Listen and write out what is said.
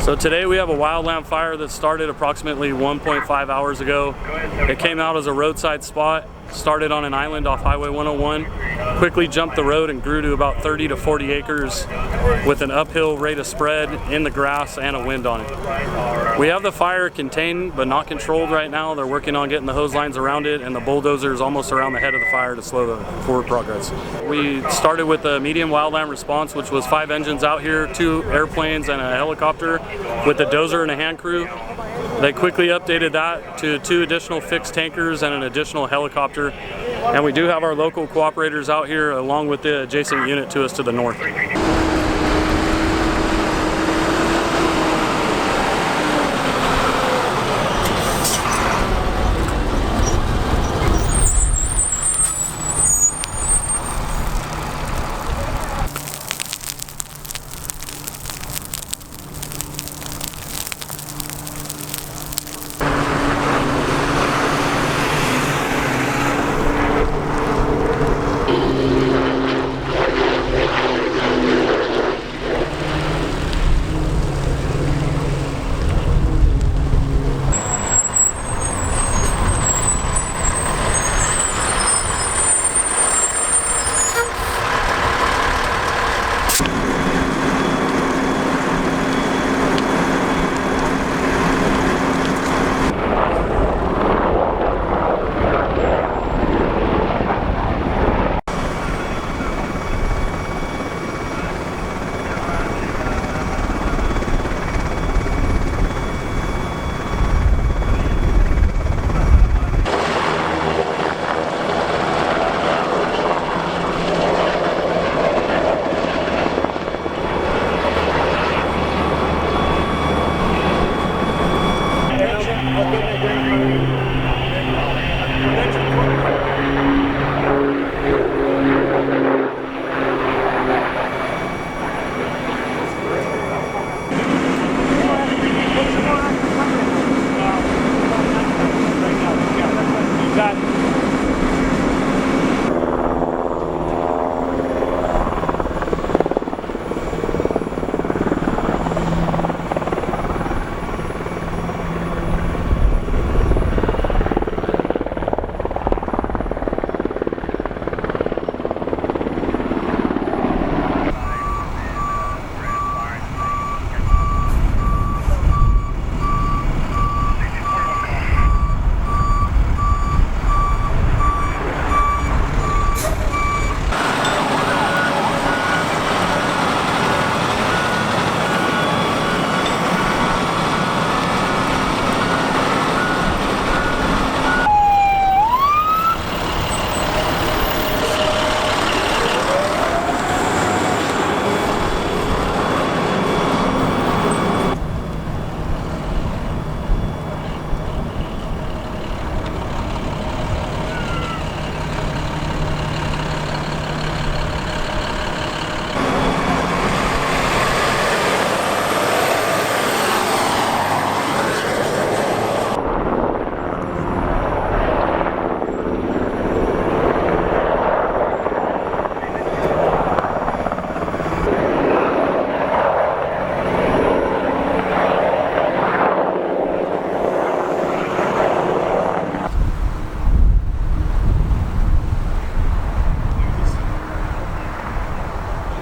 So today we have a wildland fire that started approximately 1.5 hours ago. It came out as a roadside spot, started on an island off Highway 101, quickly jumped the road and grew to about 30 to 40 acres with an uphill rate of spread in the grass and a wind on it. We have the fire contained but not controlled right now. They're working on getting the hose lines around it and the bulldozers almost around the head of the fire to slow the forward progress. We started with a medium wildland response, which was 5 engines out here, 2 airplanes and a helicopter with a dozer and a hand crew. They quickly updated that to 2 additional fixed tankers and an additional helicopter. And we do have our local cooperators out here along with the adjacent unit to us to the north.